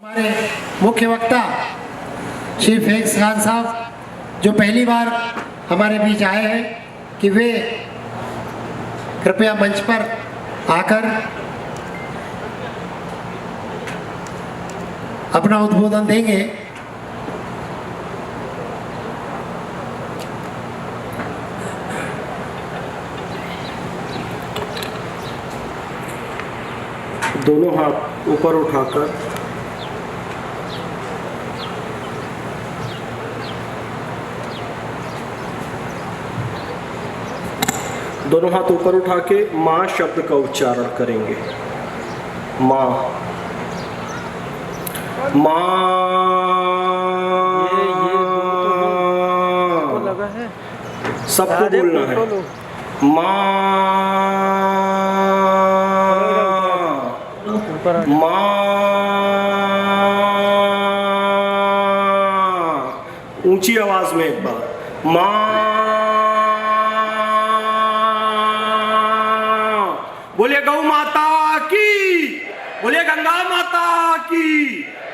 हमारे मुख्य वक्ता श्री फैज़ खान साहब जो पहली बार हमारे बीच आए हैं कि वे कृपया मंच पर आकर अपना उद्बोधन देंगे। दोनों हाथ ऊपर उठाकर दोनों हाथ ऊपर उठा के माँ शब्द का उच्चारण करेंगे। माँ माँ लगा है, सबको बोलना है। माँ माँ ऊंची आवाज में एक बार माँ। बोलिए गौ माता की, बोलिए गंगा माता की,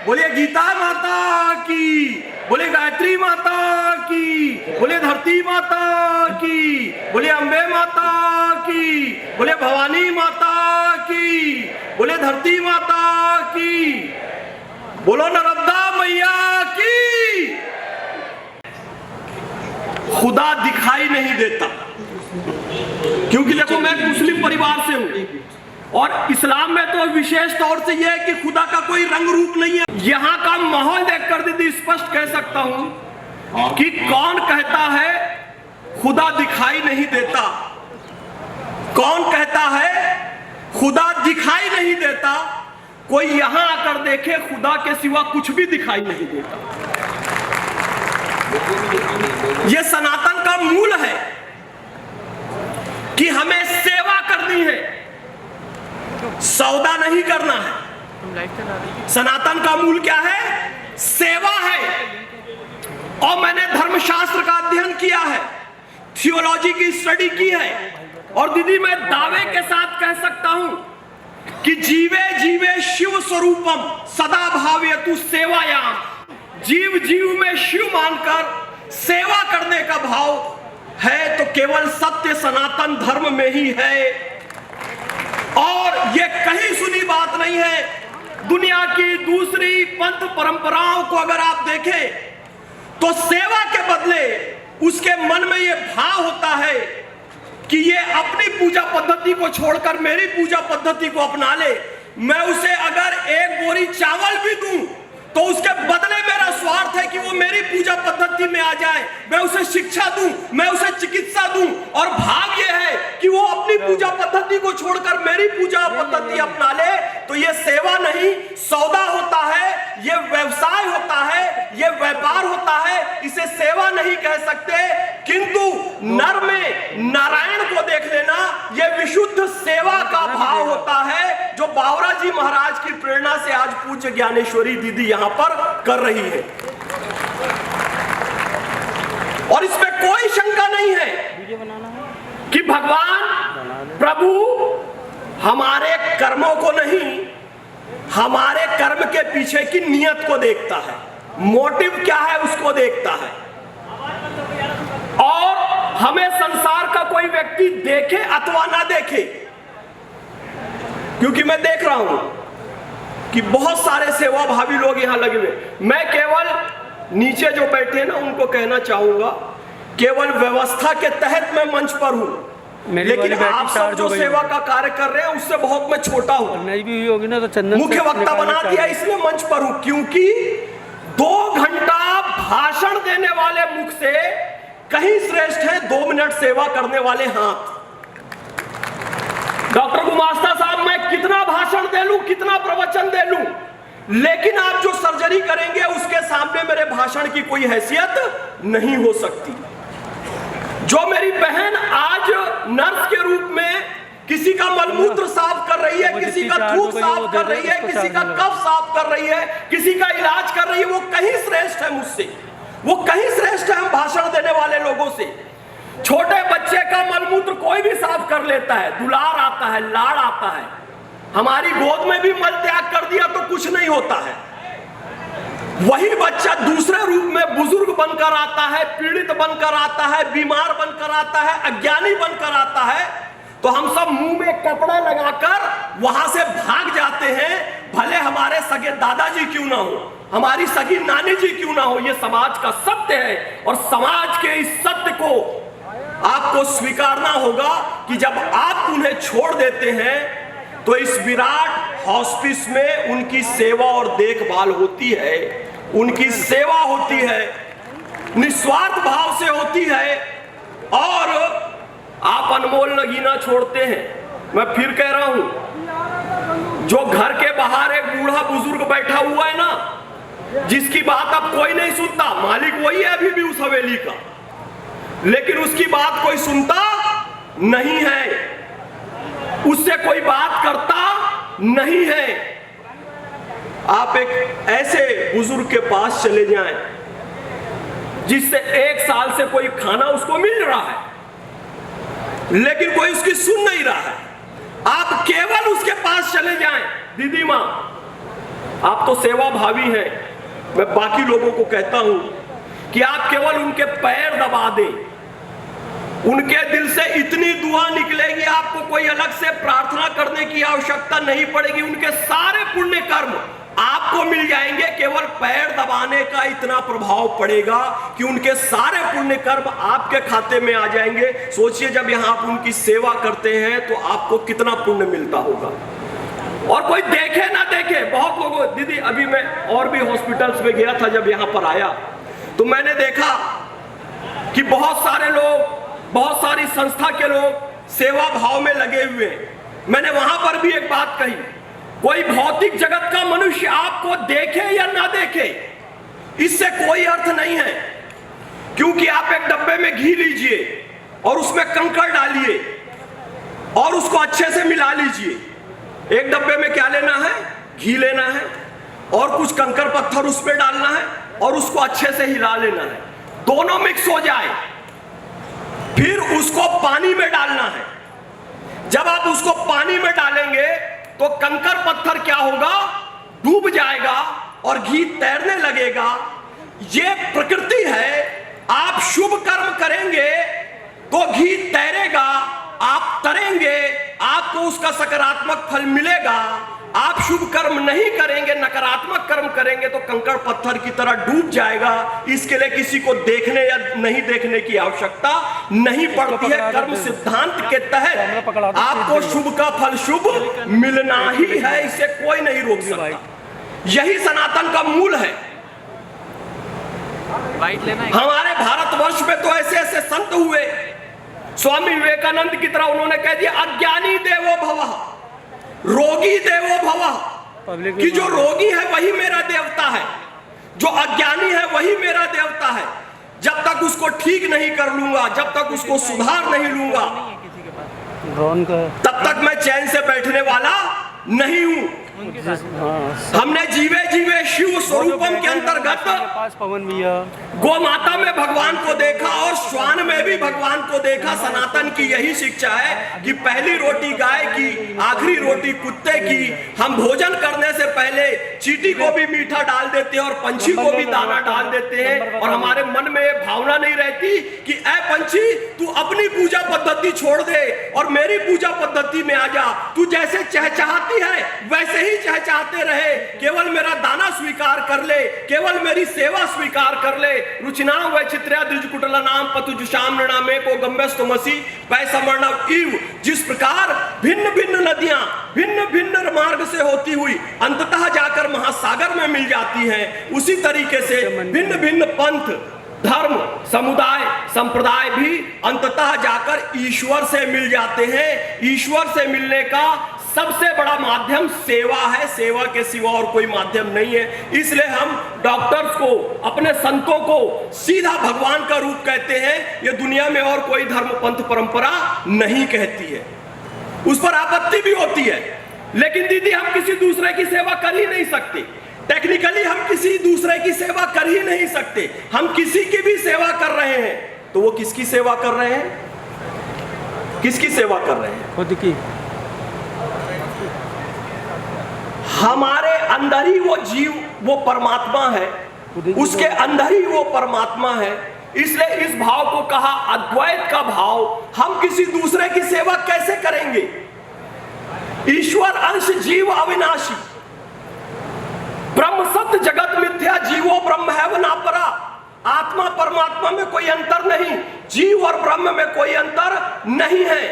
बोलिए गीता माता की, बोलिए गायत्री माता की, बोलिए धरती माता की, बोलिए अम्बे माता की, बोलिए भवानी माता की, बोलिए धरती माता की, बोलो नर्मदा मैया की। खुदा दिखाई नहीं देता, क्योंकि देखो मैं मुस्लिम परिवार से हूं और इस्लाम में तो विशेष तौर से यह है कि खुदा का कोई रंग रूप नहीं है। यहां का माहौल देखकर दीदी स्पष्ट कह सकता हूं कि कौन कहता है खुदा दिखाई नहीं देता, कौन कहता है खुदा दिखाई नहीं देता। कोई यहां आकर देखे खुदा के सिवा कुछ भी दिखाई नहीं देता। यह सनातन का मूल है कि हमें सेवा करनी है, सौदा नहीं करना है। सनातन का मूल क्या है? सेवा है। और मैंने धर्मशास्त्र का अध्ययन किया है, थियोलॉजी की स्टडी की है और दीदी मैं दावे के साथ कह सकता हूं कि जीवे जीवे शिव स्वरूपम सदा भावयतु सेवायाम। जीव जीव में शिव मानकर सेवा करने का भाव है तो केवल सत्य सनातन धर्म में ही है। और यह कहीं सुनी बात नहीं है। दुनिया की दूसरी पंथ परंपराओं को अगर आप देखें तो सेवा के बदले उसके मन में यह भाव होता है कि यह अपनी पूजा पद्धति को छोड़कर मेरी पूजा पद्धति को अपना ले। मैं उसे अगर एक बोरी चावल भी दूं तो उसके बदले मेरा स्वार्थ है कि वो मेरी पूजा पद्धति में आ जाए। मैं उसे शिक्षा दूं, मैं उसे चिकित्सा दूं और भाव ये है कि वो अपनी पूजा पद्धति को छोड़कर मेरी पूजा पद्धति अपना ले। तो ये सेवा नहीं, सौदा होता है, ये व्यवसाय होता है, ये व्यापार होता है। इसे सेवा नहीं कह सकते। किंतु नर में नारायण को देख लेना, ये विशुद्ध सेवा का भाव होता है जो बावरा जी महाराज की प्रेरणा से आज पूज्य ज्ञानेश्वरी दीदी यहां पर कर रही है। और इसमें कोई शंका नहीं है कि भगवान प्रभु हमारे कर्मों को नहीं, हमारे कर्म के पीछे की नियत को देखता है, मोटिव क्या है उसको देखता है। और हमें संसार का कोई व्यक्ति देखे अथवा ना देखे, क्योंकि मैं देख रहा हूं कि बहुत सारे सेवाभावी लोग यहां लगे हुए। मैं केवल नीचे जो बैठे ना उनको कहना चाहूंगा, केवल व्यवस्था के तहत मैं मंच पर हूं, लेकिन आप सब जो सेवा का कार्य कर रहे हैं उससे बहुत मैं छोटा हूं। नहीं भी हुई होगी ना तो चंदन मुख्य वक्ता बना दिया इसलिए मंच पर हूं, क्योंकि 2 घंटा भाषण देने वाले मुख से कहीं श्रेष्ठ है 2 मिनट सेवा करने वाले हाथ। डॉक्टर गुमास्ता साहब मैं कितना भाषण दे लूं, कितना प्रवचन दे लूं, लेकिन आप जो सर्जरी करेंगे उसके सामने मेरे भाषण की कोई हैसियत नहीं हो सकती। जो मेरी बहन आज नर्स के रूप में किसी का मलमूत्र साफ कर रही है, किसी का थूक साफ कर रही है, किसी का कफ साफ कर रही है, किसी का इलाज कर रही है, वो कहीं श्रेष्ठ है मुझसे, वो कहीं श्रेष्ठ है हम भाषण देने वाले लोगों से। छोटे बच्चे का मलमूत्र कोई भी साफ कर लेता है, दुलार आता है, लाड़ आता है। हमारी गोद में भी मल त्याग कर दिया तो कुछ नहीं होता है। वही बच्चा दूसरे रूप में बुजुर्ग बनकर आता है, पीड़ित बनकर आता है, बीमार बनकर आता है, अज्ञानी बनकर आता है, तो हम सब मुंह में कपड़ा लगाकर वहां से भाग जाते हैं, भले हमारे सगे दादाजी क्यों ना हो, हमारी सगी नानी जी क्यों ना हो। ये समाज का सत्य है और समाज के इस सत्य को आपको स्वीकारना होगा कि जब आप उन्हें छोड़ देते हैं तो इस विराट हॉस्पिस में उनकी सेवा और देखभाल होती है, उनकी सेवा होती है, निस्वार्थ भाव से होती है और आप अनमोल नगीना छोड़ते हैं। मैं फिर कह रहा हूं, जो घर के बाहर एक बूढ़ा बुजुर्ग बैठा हुआ है ना, जिसकी बात अब कोई नहीं सुनता, मालिक वही है अभी भी उस हवेली का, लेकिन उसकी बात कोई सुनता नहीं है, उससे कोई बात करता नहीं है। आप एक ऐसे बुजुर्ग के पास चले जाएं जिससे 1 साल से कोई खाना उसको मिल रहा है लेकिन कोई उसकी सुन नहीं रहा है, आप केवल उसके पास चले जाएं, दीदी मां आप तो सेवा भावी हैं, मैं बाकी लोगों को कहता हूं कि आप केवल उनके पैर दबा दें, उनके दिल से इतनी दुआ निकलेगी, आपको कोई अलग से प्रार्थना करने की आवश्यकता नहीं पड़ेगी, उनके सारे पुण्य कर्म आपको मिल जाएंगे, केवल पैर दबाने का इतना प्रभाव पड़ेगा कि उनके सारे पुण्य कर्म आपके खाते में आ जाएंगे। सोचिए जब यहां आप उनकी सेवा करते हैं तो आपको कितना पुण्य मिलता होगा। और कोई देखे ना देखे, बहुत लोगों, दीदी अभी मैं और भी हॉस्पिटल्स में गया था, जब यहां पर आया तो मैंने देखा कि बहुत सारे लोग, बहुत सारी संस्था के लोग सेवा भाव में लगे हुए हैं। मैंने वहां पर भी एक बात कही, कोई भौतिक जगत का मनुष्य आपको देखे या ना देखे इससे कोई अर्थ नहीं है, क्योंकि आप एक डब्बे में घी लीजिए और उसमें कंकड़ डालिए और उसको अच्छे से मिला लीजिए। एक डब्बे में क्या लेना है, घी लेना है और कुछ कंकड़ पत्थर उसमें डालना है और उसको अच्छे से हिला लेना है, दोनों मिक्स हो जाए, फिर उसको पानी में डालना है। जब आप उसको पानी में डालेंगे तो कंकड़ पत्थर क्या होगा, डूब जाएगा और घी तैरने लगेगा। ये प्रकृति है, आप शुभ कर्म करेंगे तो घी तैरेगा, आप तरेंगे, आपको उसका सकारात्मक फल मिलेगा। आप शुभ कर्म नहीं करेंगे, नकारात्मक कर्म करेंगे तो कंकड़ पत्थर की तरह डूब जाएगा। इसके लिए किसी को देखने या नहीं देखने की आवश्यकता नहीं पड़ती है। कर्म सिद्धांत के तहत आपको शुभ का फल शुभ मिलना ही है, इसे कोई नहीं रोक सकता। यही सनातन का मूल है। हमारे भारतवर्ष में तो ऐसे ऐसे संत हुए, स्वामी विवेकानंद की तरह उन्होंने कह दिया अज्ञानी देवो भवः, रोगी देवो भवः, कि जो रोगी है वही मेरा देवता है, जो अज्ञानी है वही मेरा देवता है। जब तक उसको ठीक नहीं कर लूंगा, जब तक उसको सुधार नहीं लूंगा, तब तक मैं चैन से बैठने वाला नहीं हूं। हमने जीवे जीवे शिव स्वरूपम के अंतर्गत गौ माता में भगवान को देखा और श्वान में भी भगवान को देखा। सनातन की यही शिक्षा है कि पहली रोटी गाय की, आखिरी रोटी कुत्ते की। हम भोजन करने से पहले चींटी को भी मीठा डाल देते हैं और पंछी को भी दाना डाल देते हैं, और हमारे मन में ये भावना नहीं रहती कि ऐ पंछी तू अपनी पूजा पद्धति छोड़ दे और मेरी पूजा पद्धति में आ जा, तू जैसे चहचहाती है वैसे ही चहचहाते रहे, केवल मेरा दाना स्वीकार कर ले, केवल मेरी सेवा स्वीकार कर ले। रुचिनाम वैचित्र्या द्विजकुटला नाम पतुजुषाम नृणामे को गम्यस्तमसि पैसमर्णव इव। जिस प्रकार भिन्न भिन्न नदियां भिन्न भिन्न मार्ग से होती हुई अंततः जाकर महासागर में मिल जाती हैं, उसी तरीके से भिन्न भिन्न पंथ, धर्म, समुदाय, संप्रदाय भी अंततः जाकर ईश्वर से मिल जाते हैं। ईश्वर से मिलने का सबसे बड़ा माध्यम सेवा है, सेवा के सिवा और कोई माध्यम नहीं है। इसलिए हम डॉक्टर्स को, अपने संतों को सीधा भगवान का रूप कहते हैं। ये दुनिया में और कोई धर्म पंथ परंपरा नहीं कहती है, उस पर आपत्ति भी होती है। लेकिन दीदी हम किसी दूसरे की सेवा कर ही नहीं सकते, टेक्निकली हम किसी दूसरे की सेवा कर ही नहीं सकते। हम किसी की भी सेवा कर रहे हैं तो वो किसकी सेवा कर रहे हैं, किसकी सेवा कर रहे हैं, खुद की। हमारे अंदर ही वो जीव, वो परमात्मा है उसके अंदर ही वो परमात्मा है। इसलिए इस भाव को कहा अद्वैत का भाव। हम किसी दूसरे की सेवा कैसे करेंगे? ईश्वर अंश जीव अविनाशी, ब्रह्म सत्य जगत मिथ्या, जीवो ब्रह्म है व ना परा। आत्मा परमात्मा में कोई अंतर नहीं, जीव और ब्रह्म में कोई अंतर नहीं है।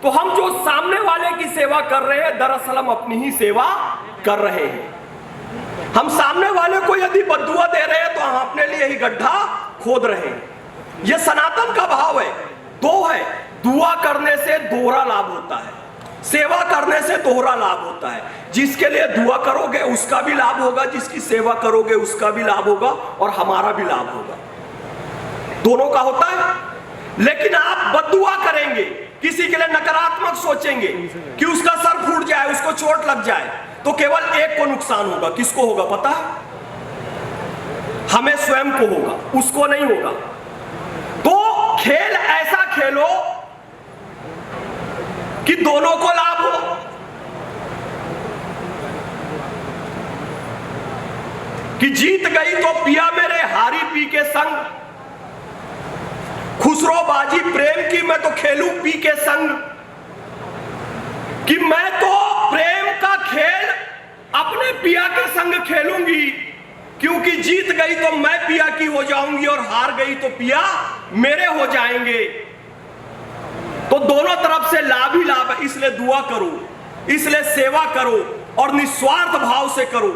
तो हम जो सामने वाले की सेवा कर रहे हैं, दरअसल हम अपनी ही सेवा कर रहे हैं। हम सामने वाले को यदि बद्दुआ दे रहे हैं तो हम अपने लिए ही गड्ढा खोद रहे हैं। यह सनातन का भाव है। दो है, दुआ करने से दोहरा लाभ होता है, सेवा करने से दोहरा लाभ होता है। जिसके लिए दुआ करोगे उसका भी लाभ होगा, जिसकी सेवा करोगे उसका भी लाभ होगा, और हमारा भी लाभ होगा, दोनों का होता है। लेकिन आप बद्दुआ करेंगे, किसी के लिए नकारात्मक सोचेंगे कि उसका सर फूट जाए, उसको चोट लग जाए, तो केवल एक को नुकसान होगा। किसको होगा पता है? हमें स्वयं को होगा, उसको नहीं होगा। तो खेल ऐसा खेलो कि दोनों को लाभ हो। कि जीत गई तो पिया मेरे हारी पी के संग, खुसरो बाजी प्रेम की मैं तो खेलूं पी के संग। कि मैं तो प्रेम का खेल अपने पिया के संग खेलूंगी, क्योंकि जीत गई तो मैं पिया की हो जाऊंगी और हार गई तो पिया मेरे हो जाएंगे। तो दोनों तरफ से लाभ ही लाभ है। इसलिए दुआ करो, इसलिए सेवा करो और निस्वार्थ भाव से करो।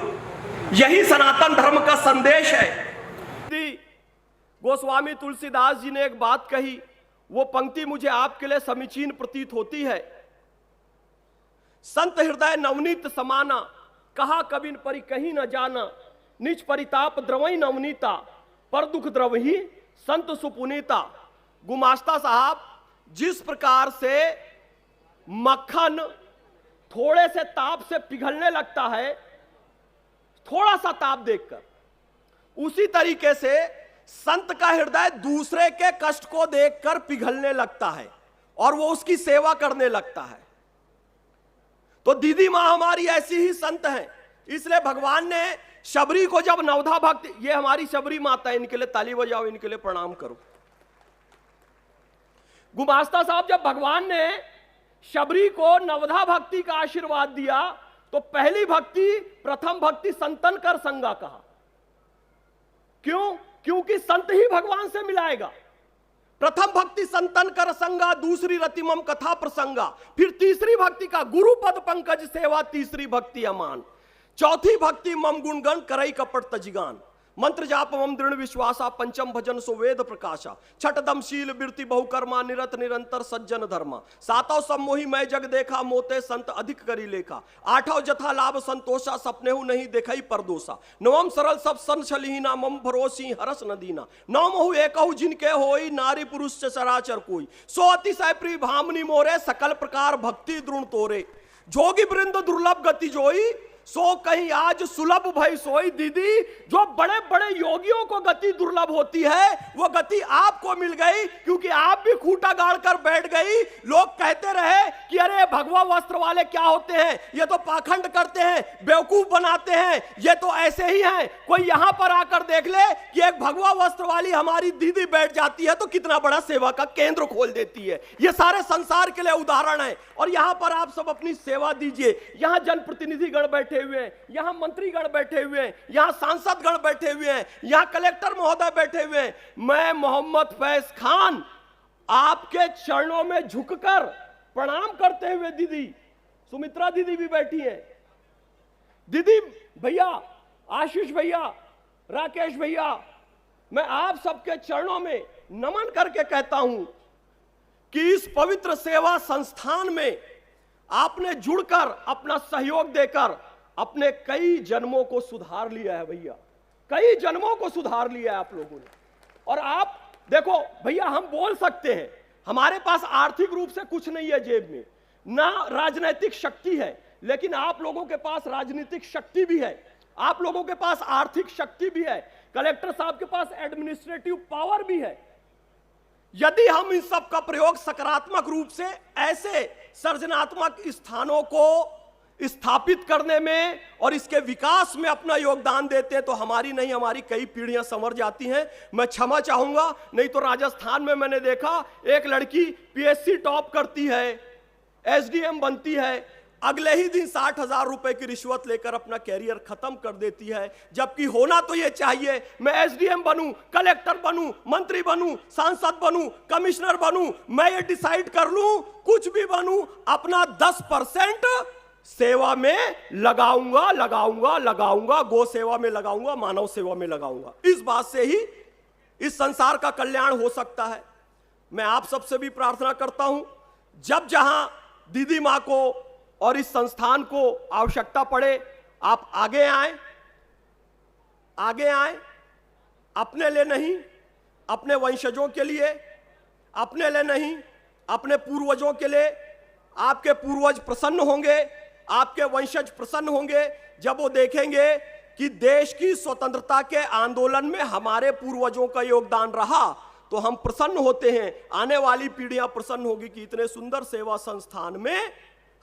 यही सनातन धर्म का संदेश है। गोस्वामी तुलसीदास जी ने एक बात कही, वो पंक्ति मुझे आपके लिए समीचीन प्रतीत होती है। संत हृदय नवनीत समाना, कहा कबिन परि कहीं न जाना। निज परिताप द्रवई नवनीता, पर दुख द्रवही संत सुपुनीता। गुमास्ता साहब, जिस प्रकार से मक्खन थोड़े से ताप से पिघलने लगता है, थोड़ा सा ताप देखकर, उसी तरीके से संत का हृदय दूसरे के कष्ट को देखकर पिघलने लगता है और वो उसकी सेवा करने लगता है। तो दीदी मां हमारी ऐसी ही संत हैं। इसलिए भगवान ने शबरी को जब नवधा भक्ति, ये हमारी शबरी माता है, इनके लिए ताली बजाओ, इनके लिए प्रणाम करो। गुमास्ता साहब, जब भगवान ने शबरी को नवधा भक्ति का आशीर्वाद दिया तो पहली भक्ति, प्रथम भक्ति संतन कर संगा कहा। क्यों? क्योंकि संत ही भगवान से मिलाएगा। प्रथम भक्ति संतन कर संगा, दूसरी रतिमम कथा प्रसंगा, फिर तीसरी भक्ति का गुरु पद पंकज सेवा, तीसरी भक्ति अमान, चौथी भक्ति मम गुणगण करई कपट तजिगान, मंत्र जाप मम दृढ़ विश्वासा, पंचम भजन सो वेद प्रकाशा, छठ दमशील बिरति बहुकर्मा, निरत निरंतर सज्जन धर्मा, सातों सम्मोही मैं जग देखा, मोते संत अधिक करी लेखा, आठों जथा लाभ संतोषा, सपनेहु नहीं देखई परदोषा, नवम सरल सब सन छलीना, मम भरोसी हरस नदीना, नवमहु एकहु जिनके होई, नारी पुरुष से चराचर कोई, सो अतिशय प्रिय भामनी मोरे, सकल प्रकार भक्ति द्रुण तोरे, जोगी वृंद दुर्लभ गति जोई, सो कहीं आज सुलभ भई सोई। दीदी, जो बड़े बड़े योगियों को गति दुर्लभ होती है, वो गति आपको मिल गई, क्योंकि आप भी खूंटा गाड़ कर बैठ गई। लोग कहते रहे कि अरे भगवा वस्त्र वाले क्या होते हैं, ये तो पाखंड करते हैं, बेवकूफ बनाते हैं, ये तो ऐसे ही हैं। कोई यहां पर आकर देख ले कि एक भगवा वस्त्र वाली हमारी दीदी बैठ जाती है तो कितना बड़ा सेवा का केंद्र खोल देती है। ये सारे संसार के लिए उदाहरण है। और यहां पर आप सब अपनी सेवा दीजिए। यहां जनप्रतिनिधि गण बैठे हुए हैं, यहां मंत्रीगण बैठे हुए हैं, यहां सांसद गण बैठे हुए हैं, यहां कलेक्टर महोदय बैठे हुए हैं। मैं मोहम्मद फैज खान आपके चरणों में झुककर प्रणाम करते हुए, दीदी सुमित्रा दीदी भी बैठी है, दीदी भैया, आशीष भैया, राकेश भैया, मैं आप सबके चरणों में नमन करके कहता हूं कि इस पवित्र सेवा संस्थान में आपने जुड़कर अपना सहयोग देकर अपने कई जन्मों को सुधार लिया है भैया, कई जन्मों को सुधार लिया है आप लोगों ने। और आप देखो भैया, हम बोल सकते हैं, हमारे पास आर्थिक रूप से कुछ नहीं है जेब में, ना राजनीतिक शक्ति है, लेकिन आप लोगों के पास राजनीतिक शक्ति भी है, आप लोगों के पास आर्थिक शक्ति भी है, कलेक्टर साहब के पास एडमिनिस्ट्रेटिव पावर भी है। यदि हम इन सब का प्रयोग सकारात्मक रूप से ऐसे सृजनात्मक स्थानों को स्थापित करने में और इसके विकास में अपना योगदान देते हैं तो हमारी नहीं, हमारी कई पीढ़ियां संवर जाती हैं। मैं क्षमा चाहूंगा, नहीं तो राजस्थान में मैंने देखा एक लड़की पीएससी टॉप करती है, एसडीएम बनती है, अगले ही दिन 60,000 रुपए की रिश्वत लेकर अपना कैरियर खत्म कर देती है। जबकि होना तो यह चाहिए, मैं एसडीएम बनूं, कलेक्टर बनूं, मंत्री बनूं, सांसद बनूं, कमिश्नर बनूं, मैं ये डिसाइड कर लूं, कुछ भी बनूं, अपना 10% सेवा में लगाऊंगा, गो सेवा में लगाऊंगा, मानव सेवा में लगाऊंगा। इस बात से ही इस संसार का कल्याण हो सकता है। मैं आप सबसे भी प्रार्थना करता हूं, जब जहां दीदी मां को और इस संस्थान को आवश्यकता पड़े, आप आगे आए, अपने लिए नहीं, अपने वंशजों के लिए, अपने लिए नहीं, अपने पूर्वजों के लिए। आपके पूर्वज प्रसन्न होंगे, आपके वंशज प्रसन्न होंगे जब वो देखेंगे कि देश की स्वतंत्रता के आंदोलन में हमारे पूर्वजों का योगदान रहा, तो हम प्रसन्न होते हैं। आने वाली पीढ़ियां प्रसन्न होगी कि इतने सुंदर सेवा संस्थान में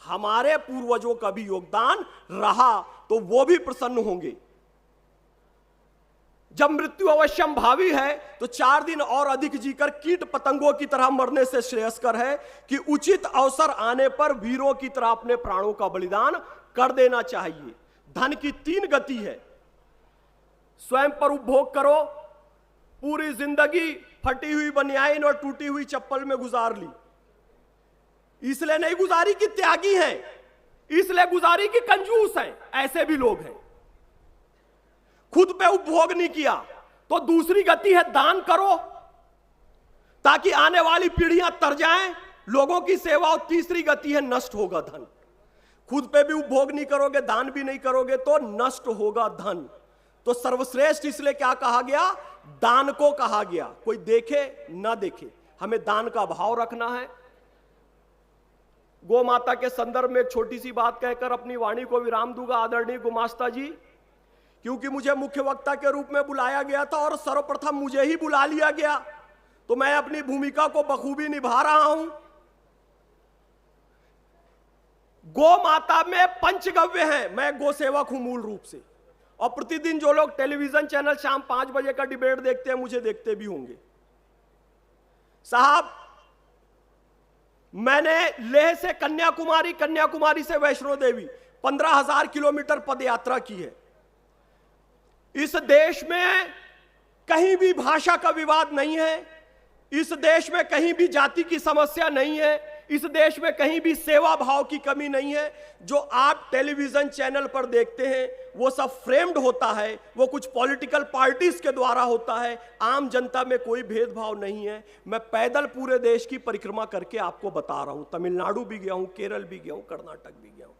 हमारे पूर्वजों का भी योगदान रहा, तो वो भी प्रसन्न होंगे। जब मृत्यु अवश्यम भावी है तो 4 दिन और अधिक जीकर कीट पतंगों की तरह मरने से श्रेयस्कर है कि उचित अवसर आने पर वीरों की तरह अपने प्राणों का बलिदान कर देना चाहिए। धन की 3 गति है, स्वयं पर उपभोग करो, पूरी जिंदगी फटी हुई बनियान और टूटी हुई चप्पल में गुजार ली। इसलिए नहीं गुजारी कि त्यागी हैं, इसलिए गुजारी कि कंजूस हैं। ऐसे भी लोग हैं। खुद पे उपभोग नहीं किया तो दूसरी गति है दान करो, ताकि आने वाली पीढ़ियां तर जाएं, लोगों की सेवा। और तीसरी गति है नष्ट होगा धन। खुद पे भी उपभोग नहीं करोगे, दान भी नहीं करोगे तो नष्ट होगा धन। तो सर्वश्रेष्ठ इसलिए क्या कहा गया? दान को कहा गया। कोई देखे ना देखे, हमें दान का भाव रखना है। गौ माता के संदर्भ में एक छोटी सी बात कहकर अपनी वाणी को विराम दूंगा। आदरणीय गुमास्ता जी, क्योंकि मुझे मुख्य वक्ता के रूप में बुलाया गया था और सर्वप्रथम मुझे ही बुला लिया गया, तो मैं अपनी भूमिका को बखूबी निभा रहा हूं। गौ माता में पंचगव्य है। मैं गौ सेवक हूं मूल रूप से, और प्रतिदिन जो लोग टेलीविजन चैनल शाम 5 बजे का डिबेट देखते हैं, मुझे देखते भी होंगे। साहब, मैंने लेह से कन्याकुमारी, कन्याकुमारी से वैष्णो देवी 15,000 किलोमीटर पदयात्रा की है। इस देश में कहीं भी भाषा का विवाद नहीं है, इस देश में कहीं भी जाति की समस्या नहीं है, इस देश में कहीं भी सेवा भाव की कमी नहीं है। जो आप टेलीविजन चैनल पर देखते हैं वो सब फ्रेम्ड होता है, वो कुछ पॉलिटिकल पार्टीज के द्वारा होता है। आम जनता में कोई भेदभाव नहीं है। मैं पैदल पूरे देश की परिक्रमा करके आपको बता रहा हूं। तमिलनाडु भी गया हूं, केरल भी गया हूं, कर्नाटक भी गया हूं।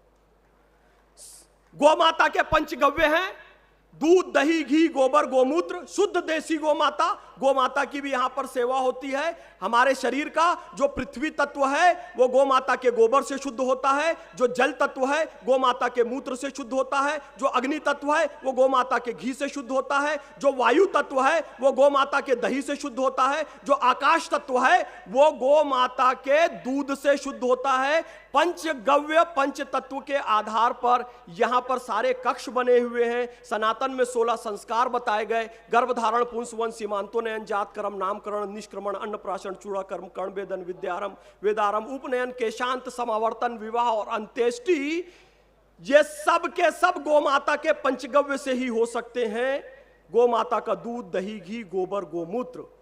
गौ माता के पंचगव्य हैं, दूध, दही, घी, गोबर, गोमूत्र, शुद्ध देसी गौ माता। गौ माता की भी यहां पर सेवा होती है। हमारे शरीर का जो पृथ्वी तत्व है वो गौ माता के गोबर से शुद्ध होता है, जो जल तत्व है गौ माता के मूत्र से शुद्ध होता है, जो अग्नि तत्व है वो गौ माता के घी से शुद्ध होता है, जो वायु तत्व है वो गौ माता के दही से शुद्ध होता है, जो आकाश तत्व है वो गौ माता के दूध से शुद्ध होता है। पंचगव्य पंच तत्व के आधार पर यहां पर सारे कक्ष बने हुए हैं। सनातन में 16 संस्कार बताए गए। गर्भधारण, पुंसवन, सीमांतोनयन, जात कर्म, नामकरण, निष्क्रमण, अन्नप्राशन, चूड़ा कर्म, कर्ण वेदन, विद्यारंभ, वेदारंभ, उपनयन, केशांत, समावर्तन, विवाह और अंत्येष्टि, ये सब के सब गौ माता के पंचगव्य से ही हो सकते हैं। गौ माता का दूध, दही, घी, गोबर, गोमूत्र।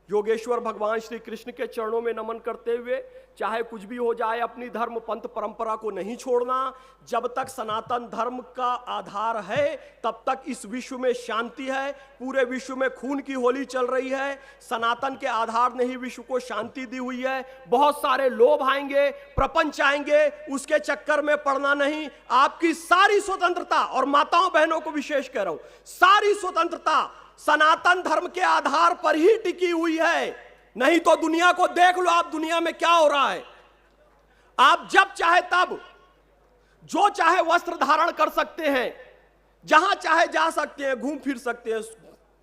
योगेश्वर भगवान श्री कृष्ण के चरणों में नमन करते हुए, चाहे कुछ भी हो जाए, अपनी धर्म पंथ परंपरा को नहीं छोड़ना। जब तक सनातन धर्म का आधार है तब तक इस विश्व में शांति है। पूरे विश्व में खून की होली चल रही है। सनातन के आधार ने ही विश्व को शांति दी हुई है। बहुत सारे लोभ आएंगे, प्रपंच आएंगे, उसके चक्कर में पड़ना नहीं। आपकी सारी स्वतंत्रता, और माताओं बहनों को विशेष कह रहा हूं, सारी स्वतंत्रता सनातन धर्म के आधार पर ही टिकी हुई है। नहीं तो दुनिया को देख लो, आप दुनिया में क्या हो रहा है। आप जब चाहे तब जो चाहे वस्त्र धारण कर सकते हैं, जहां चाहे जा सकते हैं, घूम फिर सकते हैं।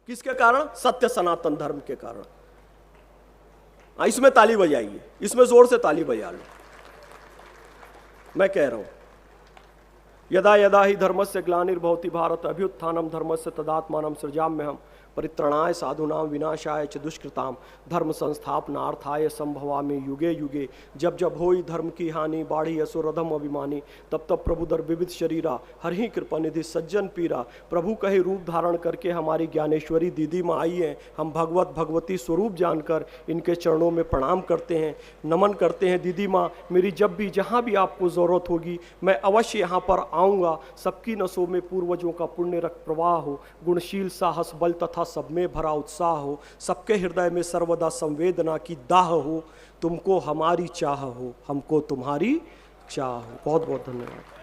किसके कारण? सत्य सनातन धर्म के कारण। इसमें ताली बजाइए, इसमें जोर से ताली बजा लो। मैं कह रहा हूं यदा यदा ही धर्मस्य ग्लानिर्भवति भारत अभ्युत्थानम धर्मस्य तदात्मानं सृजाम्यहम् परित्राणाय साधूनां विनाशाय च दुष्कृताम धर्म संस्थापनार्थाय संभवामि युगे युगे। जब जब होई धर्म की हानि बाढ़ी असुरधम अभिमानी तब तब प्रभु दर विविध शरीरा हर ही कृपा निधि सज्जन पीरा। प्रभु कहे रूप धारण करके हमारी ज्ञानेश्वरी दीदी माँ आई हैं। हम भगवत भगवती स्वरूप जानकर इनके चरणों में प्रणाम करते हैं, नमन करते हैं। दीदी माँ मेरी जब भी जहाँ भी आपको ज़रूरत होगी मैं अवश्य यहाँ पर आऊँगा। सबकी नसों में पूर्वजों का पुण्य रक्त प्रवाह हो, गुणशील साहस बल तथा सब में भरा उत्साह हो, सबके हृदय में सर्वदा संवेदना की दाह हो। तुमको हमारी चाह हो, हमको तुम्हारी चाह हो। बहुत बहुत धन्यवाद।